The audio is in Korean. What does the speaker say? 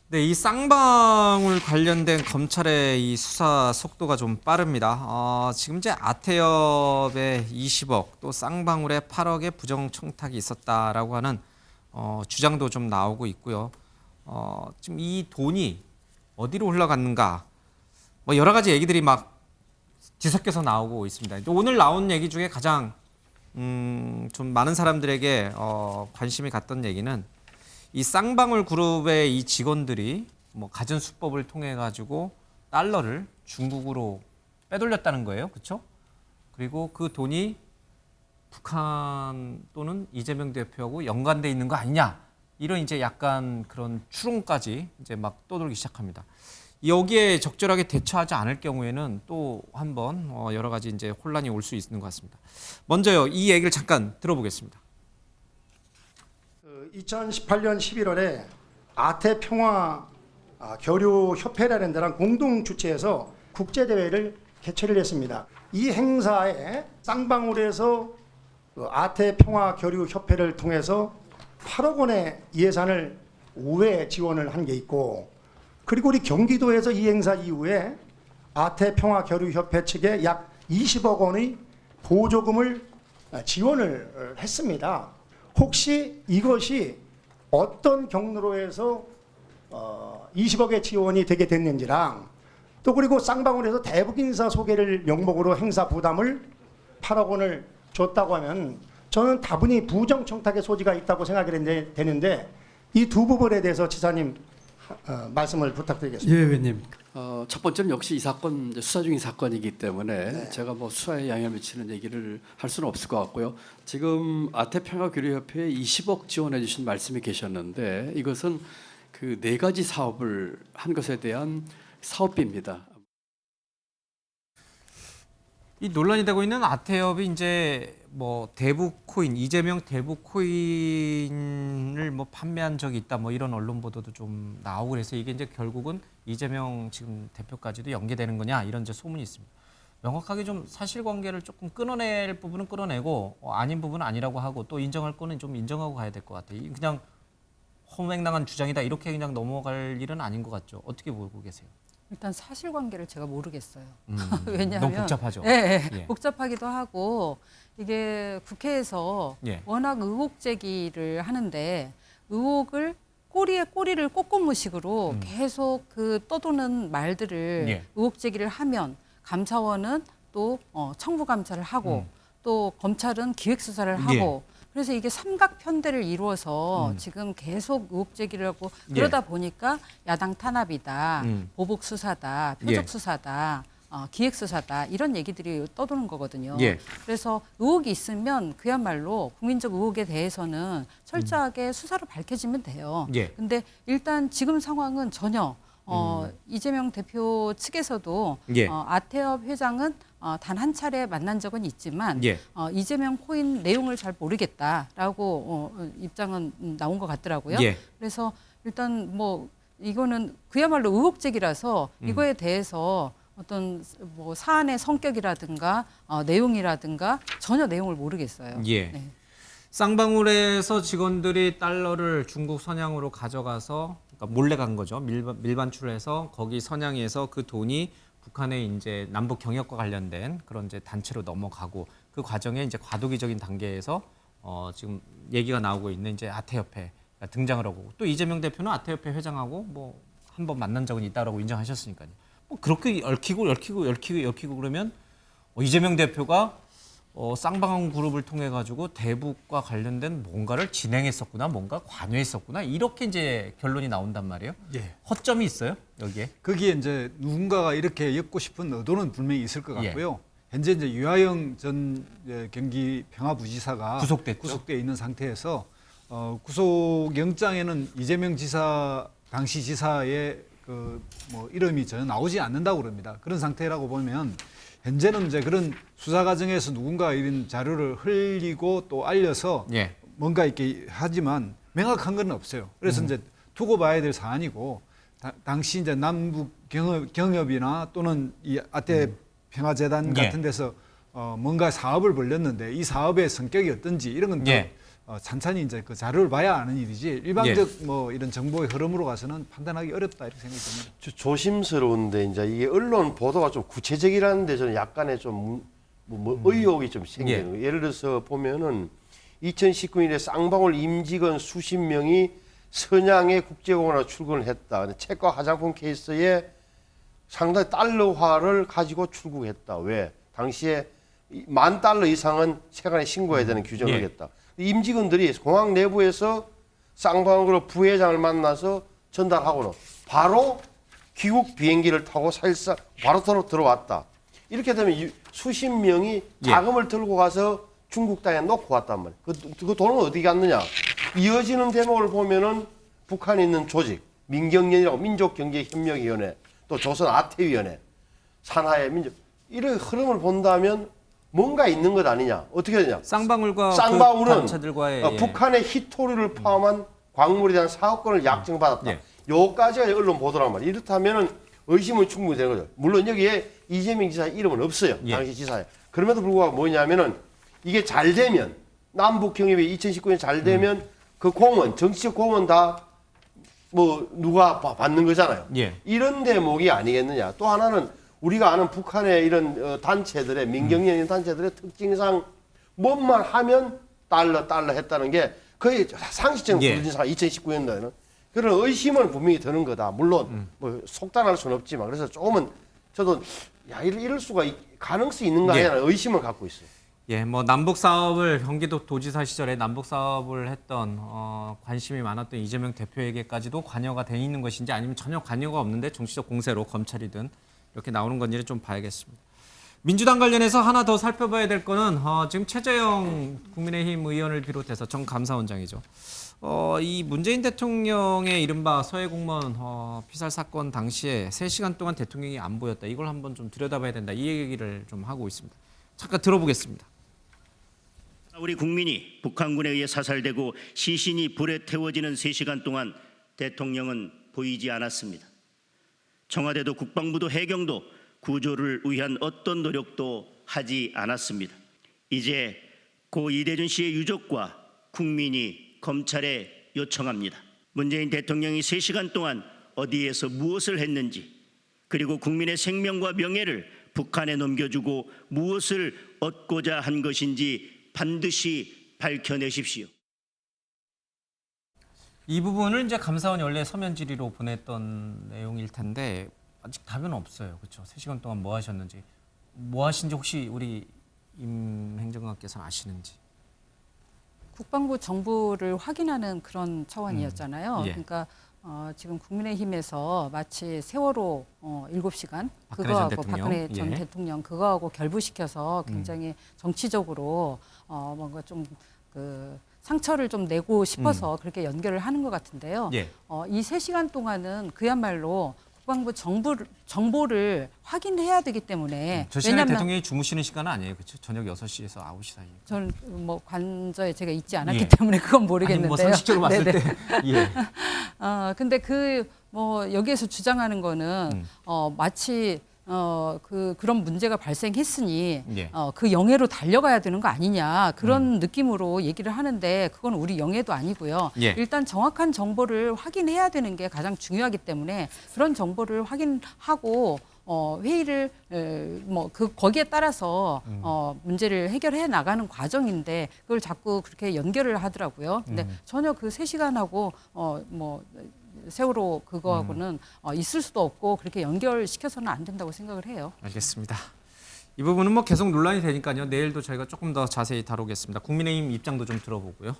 네, 이 쌍방울 관련된 검찰의 이 수사 속도가 좀 빠릅니다. 지금 이제 아태엽의 20억 또 쌍방울의 8억의 부정 청탁이 있었다라고 하는 주장도 좀 나오고 있고요. 지금 이 돈이 어디로 흘러갔는가? 뭐 여러 가지 얘기들이 막 뒤섞여서 나오고 있습니다. 오늘 나온 얘기 중에 가장 좀 많은 사람들에게 관심이 갔던 얘기는 이 쌍방울 그룹의 이 직원들이 뭐 갖은 수법을 통해 가지고 달러를 중국으로 빼돌렸다는 거예요, 그렇죠? 그리고 그 돈이 북한 또는 이재명 대표하고 연관돼 있는 거 아니냐 이런 이제 약간 그런 추론까지 이제 막 떠돌기 시작합니다. 여기에 적절하게 대처하지 않을 경우에는 또 한번 여러 가지 이제 혼란이 올 수 있는 것 같습니다. 먼저요, 이 얘기를 잠깐 들어보겠습니다. 2018년 11월에 아태평화 교류협회라는 데랑 공동 주최해서 국제대회를 개최를 했습니다. 이 행사에 쌍방울에서 아태평화 교류협회를 통해서 8억 원의 예산을 우회 지원을 한 게 있고, 그리고 우리 경기도에서 이 행사 이후에 아태평화 교류협회 측에 약 20억 원의 보조금을 지원을 했습니다. 혹시 이것이 어떤 경로로 해서 20억의 지원이 되게 됐는지랑, 또 그리고 쌍방울에서 대북 인사 소개를 명목으로 행사 부담을 8억 원을 줬다고 하면 저는 다분히 부정 청탁의 소지가 있다고 생각이 되는데 이 두 부분에 대해서 지사님 말씀을 부탁드리겠습니다. 예, 의원님. 첫 번째는 역시 이 사건 이제 수사 중인 사건이기 때문에 네. 제가 뭐 수사에 영향을 미치는 얘기를 할 수는 없을 것 같고요. 지금 아태평화교류협회에 20억 지원해 주신 말씀이 계셨는데 이것은 그 네 가지 사업을 한 것에 대한 사업비입니다. 이 논란이 되고 있는 아태엽이 이제 뭐 대북 코인, 이재명 대북 코인을 뭐 판매한 적이 있다, 뭐 이런 언론 보도도 좀 나오고 그래서 이게 이제 결국은 이재명 지금 대표까지도 연계되는 거냐 이런 이제 소문이 있습니다. 명확하게 좀 사실관계를 조금 끊어낼 부분은 끊어내고 아닌 부분은 아니라고 하고 또 인정할 거는 좀 인정하고 가야 될 것 같아요. 그냥 허무맹랑한 주장이다 이렇게 그냥 넘어갈 일은 아닌 것 같죠. 어떻게 보고 계세요? 일단 사실관계를 제가 모르겠어요. 왜냐하면 너무 복잡하죠. 예, 예. 복잡하기도 하고 이게 국회에서 예. 워낙 의혹 제기를 하는데 의혹을 꼬리에 꼬리를 꽂고무식으로 계속 그 떠도는 말들을 예. 의혹 제기를 하면 감사원은 또 청부 감사를 하고 또 검찰은 기획 수사를 하고 그래서 이게 삼각편대를 이루어서 지금 계속 의혹 제기를 하고 그러다 보니까 야당 탄압이다, 보복 수사다, 표적 예. 수사다, 기획 수사다 이런 얘기들이 떠도는 거거든요. 예. 그래서 의혹이 있으면 그야말로 국민적 의혹에 대해서는 철저하게 수사로 밝혀지면 돼요. 예. 근데 일단 지금 상황은 전혀 이재명 대표 측에서도 예. 아태엽 회장은 단 한 차례 만난 적은 있지만 예. 이재명 코인 내용을 잘 모르겠다라고 입장은 나온 것 같더라고요. 예. 그래서 일단 뭐 이거는 그야말로 의혹 제기라서 이거에 대해서 어떤 뭐 사안의 성격이라든가 내용이라든가 전혀 내용을 모르겠어요. 예. 네. 쌍방울에서 직원들이 달러를 중국 선양으로 가져가서 그러니까 몰래 간 거죠. 밀반출을 해서 거기 선양에서 그 돈이 북한의 이제 남북 경협과 관련된 그런 이제 단체로 넘어가고 그 과정에 이제 과도기적인 단계에서 지금 얘기가 나오고 있는 이제 아태협회가 등장을 하고 또 이재명 대표는 아태협회 회장하고 뭐 한 번 만난 적은 있다라고 인정하셨으니까요. 뭐 그렇게 얽히고 그러면 이재명 대표가 쌍방울 그룹을 통해 가지고 대북과 관련된 뭔가를 진행했었구나, 뭔가 관여했었구나 이렇게 이제 결론이 나온단 말이에요. 예. 허점이 있어요 여기에? 거기에 이제 누군가가 이렇게 엮고 싶은 의도는 분명히 있을 것 예. 같고요. 현재 이제 유하영 전 경기 평화부지사가 구속됐죠. 구속돼 있는 상태에서 구속 영장에는 이재명 지사 당시 지사의 그 뭐 이름이 전혀 나오지 않는다고 그럽니다. 그런 상태라고 보면 현재는 이제 그런 수사 과정에서 누군가 이런 자료를 흘리고 또 알려서 예. 뭔가 이렇게 하지만 명확한 건 없어요. 그래서 이제 두고 봐야 될 사안이고 당시 이제 남북 경협이나 또는 이 아태 평화재단 예. 같은 데서 뭔가 사업을 벌였는데 이 사업의 성격이 어떤지 이런 건 예. 찬찬히 이제 그 자료를 봐야 아는 일이지 일방적 뭐 이런 정보의 흐름으로 가서는 판단하기 어렵다 이렇게 생각이 듭니다. 조심스러운데 이제 이게 언론 보도가 좀 구체적이라는데 저는 약간의 좀 의혹이 좀 생기는 거예요. 예를 들어서 보면은 2019년에 쌍방울 임직원 수십 명이 선양의 국제공항으로 출근을 했다. 근데 책과 화장품 케이스에 상당히 달러화를 가지고 출국했다. 왜? 당시에 $10,000 이상은 세관에 신고해야 되는 규정을 하겠다. 임직원들이 공항 내부에서 쌍방울로 부회장을 만나서 전달하고는 바로 귀국 비행기를 타고 사실상 바로 들어왔다. 이렇게 되면 수십 명이 자금을 들고 가서 중국 땅에 놓고 왔단 말이에요. 그 돈은 어디 갔느냐? 이어지는 대목을 보면은 북한에 있는 조직, 민경련이라고 민족경제협력위원회, 또 조선 아태위원회, 산하의 민족 이런 흐름을 본다면 뭔가 있는 것 아니냐? 어떻게 되냐? 쌍방울과 쌍방울은 그 단체들과의 북한의 히토리를 포함한 광물에 대한 사업권을 약정받았다. 예. 요까지가 언론 보도란 말이에요. 이렇다면은 의심은 충분히 되는 거죠. 물론 여기에 이재명 지사 이름은 없어요. 예. 당시 지사에. 그럼에도 불구하고 뭐냐면은 이게 잘 되면 남북 경협이 2019년 잘 되면 그 공원, 정치적 공원 다 뭐 누가 받는 거잖아요. 예. 이런 대목이 아니겠느냐. 또 하나는 우리가 아는 북한의 이런 단체들의 민경련인 단체들의 특징상 뭐만 하면 달러 했다는 게 거의 상식적인 예. 부진사 2019년도에는 그런 의심은 분명히 드는 거다. 물론 뭐 속단할 수는 없지만 그래서 조금은 저도 야 이럴 수가 가능성이 있는 거 아니냐 의심을 갖고 있어요. 예, 뭐 남북 사업을 경기도 도지사 시절에 남북 사업을 했던 관심이 많았던 이재명 대표에게까지도 관여가 돼 있는 것인지 아니면 전혀 관여가 없는데 정치적 공세로 검찰이든 이렇게 나오는 건지를 좀 봐야겠습니다. 민주당 관련해서 하나 더 살펴봐야 될 거는 지금 최재형 국민의힘 의원을 비롯해서 정 감사원장이죠. 이 문재인 대통령의 이른바 서해 공무원 피살 사건 당시에 3시간 동안 대통령이 안 보였다. 이걸 한번 좀 들여다봐야 된다. 이 얘기를 좀 하고 있습니다. 잠깐 들어보겠습니다. 우리 국민이 북한군에 의해 사살되고 시신이 불에 태워지는 3시간 동안 대통령은 보이지 않았습니다. 청와대도 국방부도 해경도 구조를 위한 어떤 노력도 하지 않았습니다. 이제 고 이대준 씨의 유족과 국민이 검찰에 요청합니다. 문재인 대통령이 3시간 동안 어디에서 무엇을 했는지 그리고 국민의 생명과 명예를 북한에 넘겨주고 무엇을 얻고자 한 것인지 반드시 밝혀내십시오. 이 부분을 이제 감사원이 원래 서면 질의로 보냈던 내용일 텐데 아직 답은 없어요. 그렇죠? 3시간 동안 뭐 하셨는지, 뭐 하신지 혹시 우리 임 행정관께서는 아시는지? 국방부 정보를 확인하는 그런 차원이었잖아요. 예. 그러니까 지금 국민의힘에서 마치 세월호 7시간 박근혜 그거하고 전 대통령. 박근혜 전 예. 대통령 그거하고 결부시켜서 굉장히 정치적으로 뭔가 좀 그 상처를 좀 내고 싶어서 그렇게 연결을 하는 것 같은데요. 예. 이 3시간 동안은 그야말로 국방부 정보를 확인해야 되기 때문에 저 시간에 대통령이 주무시는 시간은 아니에요. 그렇죠? 저녁 6시에서 9시 사이. 저는 뭐 관저에 제가 있지 않았기 예. 때문에 그건 모르겠는데요. 아니, 뭐 상식적으로 봤을 네네. 때. 예. 근데 뭐 여기에서 주장하는 거는 마치 그런 문제가 발생했으니 예. 그 영해로 달려가야 되는 거 아니냐 그런 느낌으로 얘기를 하는데 그건 우리 영해도 아니고요. 예. 일단 정확한 정보를 확인해야 되는 게 가장 중요하기 때문에 그런 정보를 확인하고 회의를 거기에 따라서 문제를 해결해 나가는 과정인데 그걸 자꾸 그렇게 연결을 하더라고요. 근데 전혀 그 3시간하고 세월호 그거하고는 있을 수도 없고 그렇게 연결시켜서는 안 된다고 생각을 해요. 알겠습니다. 이 부분은 뭐 계속 논란이 되니까요. 내일도 저희가 조금 더 자세히 다루겠습니다. 국민의힘 입장도 좀 들어보고요.